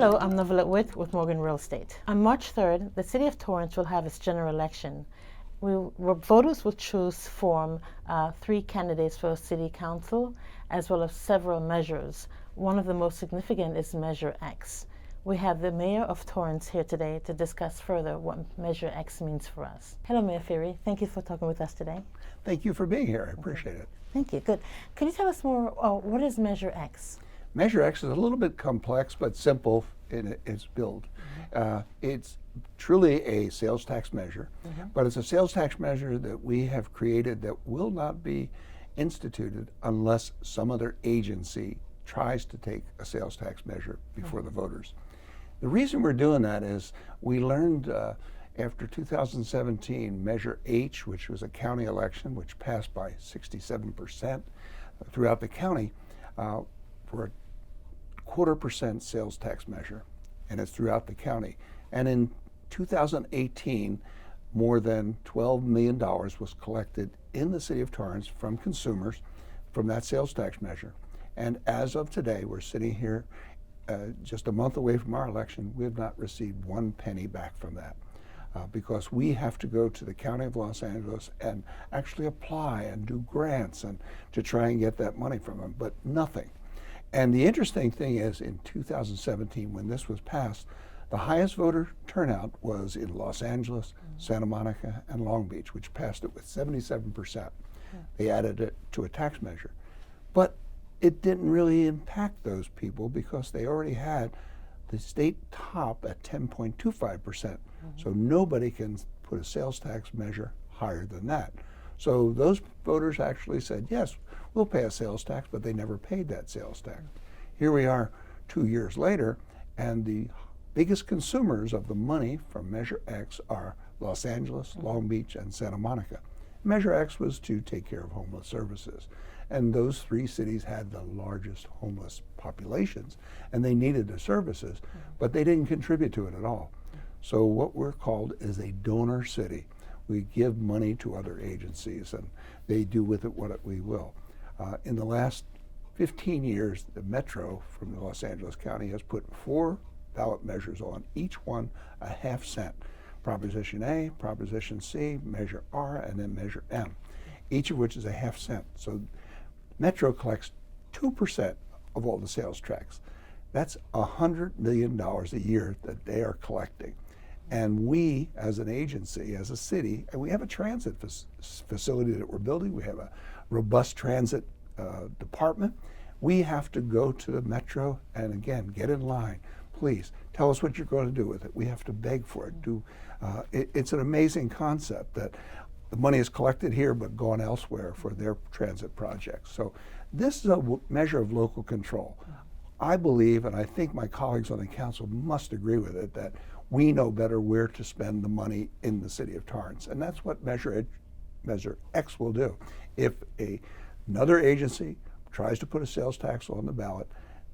Hello, I'm Novelette with Morgen Real Estate. On March 3rd, the City of Torrance will have its general election. Voters will choose from 3 candidates for City Council, as well as several measures. One of the most significant is Measure X. We have the Mayor of Torrance here today to discuss further what Measure X means for us. Hello, Mayor Furey. Thank you for talking with us today. Thank you for being here. I appreciate it. Thank you. Good. Could you tell us more, what is Measure X? Measure X is a little bit complex but simple in its build. It's truly a sales tax measure, but it's a sales tax measure that we have created that will not be instituted unless some other agency tries to take a sales tax measure before the voters. The reason we're doing that is we learned after 2017, Measure H, which was a county election, which passed by 67% throughout the county, for a 0.25% sales tax measure, and it's throughout the county. And in 2018, more than $12 million was collected in the City of Torrance from consumers from that sales tax measure. And as of today, we're sitting here just a month away from our election. We have not received 1 penny back from that because we have to go to the County of Los Angeles and actually apply and do grants and to try and get that money from them, but nothing. And the interesting thing is, in 2017, when this was passed, the highest voter turnout was in Los Angeles, Santa Monica, and Long Beach, which passed it with 77%. They added it to a tax measure. But it didn't really impact those people because they already had the state top at 10.25%. So nobody can put a sales tax measure higher than that. So those voters actually said, yes, we'll pay a sales tax, but they never paid that sales tax. Here we are 2 years later, and the biggest consumers of the money from Measure X are Los Angeles, Long Beach, and Santa Monica. Measure X was to take care of homeless services. And those 3 cities had the largest homeless populations, and they needed the services, but they didn't contribute to it at all. So what we're called is a donor city. We give money to other agencies, and they do with it what we will. In the last 15 years, the Metro from Los Angeles County has put 4 ballot measures on, each one a ½ cent. Proposition A, Proposition C, Measure R, and then Measure M, each of which is a ½ cent. So Metro collects 2% of all the sales tax. That's $100 million a year that they are collecting. And we, as an agency, as a city, and we have a transit facility that we're building. We have a robust transit department. We have to go to the Metro and, again, get in line. Please, tell us what you're going to do with it. We have to beg for it. It's an amazing concept that the money is collected here but gone elsewhere for their transit projects. So this is a measure of local control. I believe, and I think my colleagues on the council must agree with it, that we know better where to spend the money in the City of Torrance. And that's what Measure X will do. If another agency tries to put a sales tax on the ballot,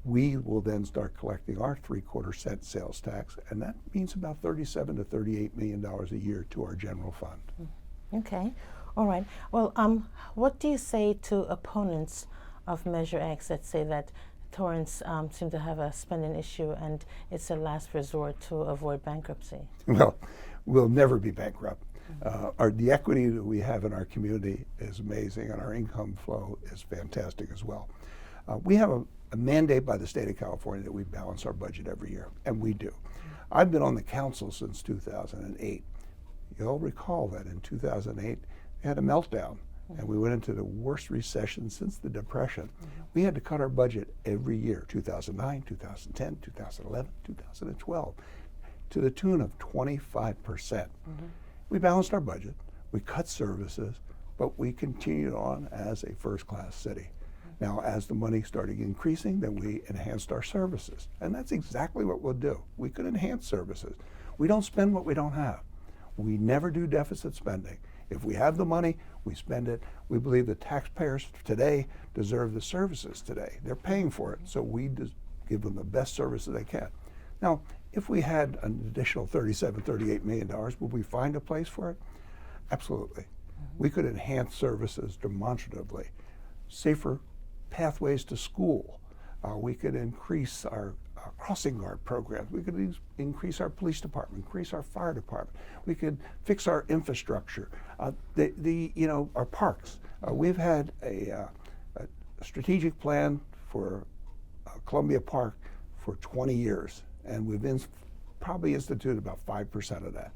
we will then start collecting our 3/4 cent sales tax, and that means about $37 to $38 million a year to our general fund. Okay, all right. Well, what do you say to opponents of Measure X that say that Torrance seem to have a spending issue and it's a last resort to avoid bankruptcy? Well, we'll never be bankrupt. The equity that we have in our community is amazing, and our income flow is fantastic as well. We have a mandate by the state of California that we balance our budget every year, and we do. I've been on the council since 2008. You'll recall that in 2008, we had a meltdown, and we went into the worst recession since the Depression. We had to cut our budget every year, 2009, 2010, 2011, 2012, to the tune of 25%. We balanced our budget, we cut services, but we continued on as a first-class city. Now, as the money started increasing, then we enhanced our services. And that's exactly what we'll do. We could enhance services. We don't spend what we don't have. We never do deficit spending. If we have the money, we spend it. We believe the taxpayers today deserve the services today. They're paying for it, so we give them the best services they can. Now, if we had an additional $37, $38 million, would we find a place for it? Absolutely. We could enhance services demonstratively. Safer pathways to school. We could increase our crossing guard programs. We could increase our police department, increase our fire department. We could fix our infrastructure, our parks. We've had a strategic plan for Columbia Park for 20 years, and we've probably instituted about 5% of that.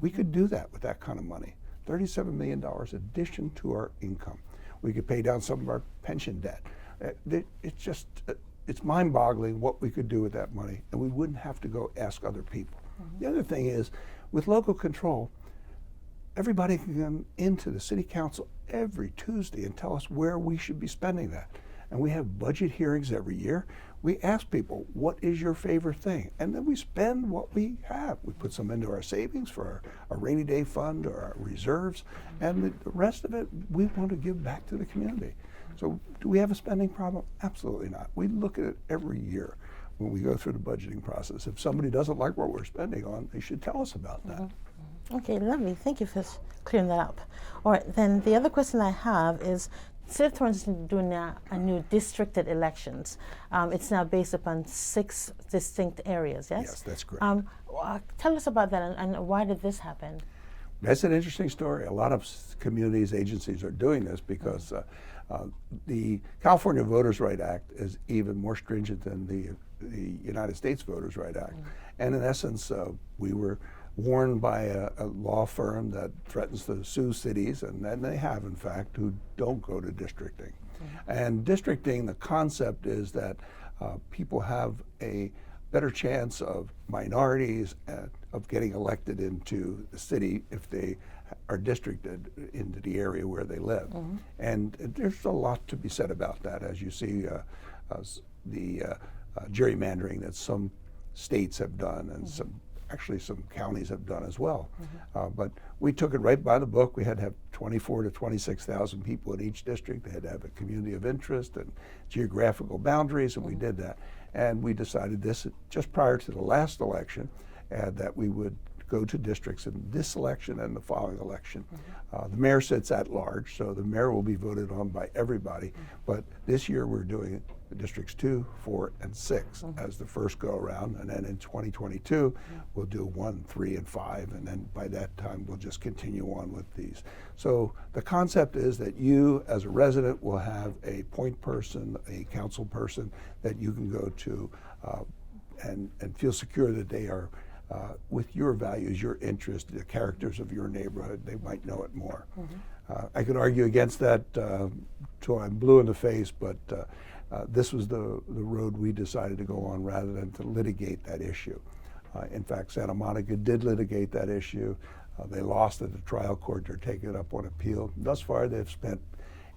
We could do that with that kind of money. $37 million addition to our income. We could pay down some of our pension debt. It's mind-boggling what we could do with that money, and we wouldn't have to go ask other people. The other thing is, with local control, everybody can come into the city council every Tuesday and tell us where we should be spending that. And we have budget hearings every year. We ask people, what is your favorite thing? And then we spend what we have. We put some into our savings for our rainy day fund or our reserves, and the rest of it we want to give back to the community. So do we have a spending problem? Absolutely not. We look at it every year when we go through the budgeting process. If somebody doesn't like what we're spending on, they should tell us about that. Okay, lovely. Thank you for clearing that up. All right, then the other question I have is, City of Torrance is doing now a new districted elections. It's now based upon 6 distinct areas, yes? Yes, that's correct. Tell us about that, and why did this happen? That's an interesting story. A lot of communities, agencies are doing this because the California Voters' Right Act is even more stringent than the United States Voters' Right Act. And in essence, we were warned by a law firm that threatens to sue cities, and then they have, in fact, who don't go to districting. And districting, the concept is that people have a better chance of minorities of getting elected into the city if they are districted into the area where they live. And there's a lot to be said about that, as you see the gerrymandering that some states have done, and some counties have done as well. But we took it right by the book. We had to have 24 to 26,000 people in each district. They had to have a community of interest and geographical boundaries, and we did that. And we decided this just prior to the last election, that we would go to districts in this election and the following election. The mayor sits at large, so the mayor will be voted on by everybody. But this year we're doing districts 2, 4, and 6 as the first go around, and then in 2022 we'll do 1, 3, and 5, and then by that time we'll just continue on with these. So the concept is that you as a resident will have a point person, a council person that you can go to and feel secure that they are with your values, your interests, the characters of your neighborhood. They might know it more. I could argue against that till I'm blue in the face, but this was the road we decided to go on rather than to litigate that issue. In fact, Santa Monica did litigate that issue. They lost at the trial court. They're taking it up on appeal. Thus far, they've spent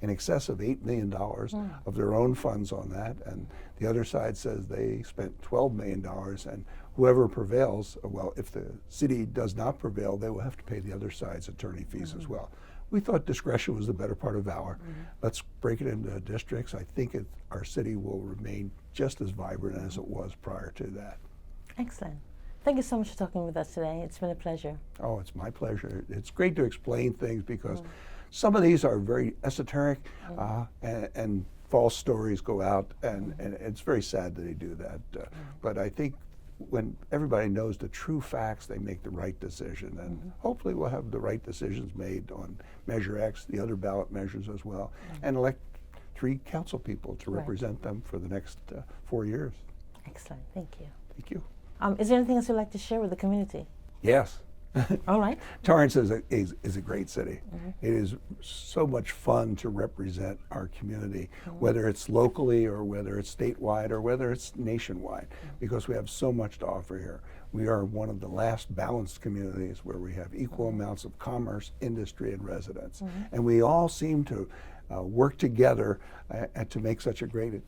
in excess of $8 million of their own funds on that, and the other side says they spent $12 million, and whoever prevails, well, if the city does not prevail, they will have to pay the other side's attorney fees as well. We thought discretion was the better part of valor. Let's break it into districts. I think our city will remain just as vibrant as it was prior to that. Excellent. Thank you so much for talking with us today. It's been a pleasure. Oh, it's my pleasure. It's great to explain things because some of these are very esoteric and false stories go out, and it's very sad that they do that. But I think when everybody knows the true facts, they make the right decision, and hopefully we'll have the right decisions made on Measure X, the other ballot measures as well, and elect 3 council people to represent them for the next 4 years. Excellent. Thank you. Thank you. Is there anything else you'd like to share with the community? Yes. All right. Torrance is a great city. It is so much fun to represent our community, whether it's locally or whether it's statewide or whether it's nationwide, because we have so much to offer here. We are one of the last balanced communities where we have equal amounts of commerce, industry, and residents. And we all seem to work together to make such a great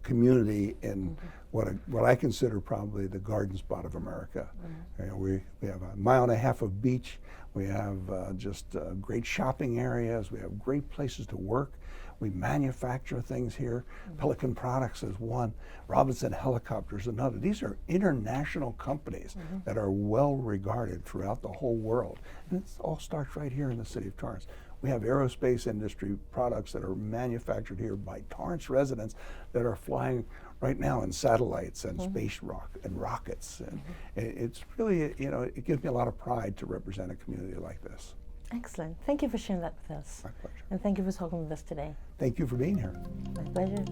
community in what I consider probably the garden spot of America. You know, we have 1.5 miles of beach. We have just great shopping areas. We have great places to work. We manufacture things here. Pelican Products is one. Robinson Helicopters another. These are international companies that are well regarded throughout the whole world. And it all starts right here in the city of Torrance. We have aerospace industry products that are manufactured here by Torrance residents that are flying right now in satellites and space rockets. And it's really, you know, it gives me a lot of pride to represent a community like this. Excellent. Thank you for sharing that with us. My pleasure. And thank you for talking with us today. Thank you for being here. My pleasure.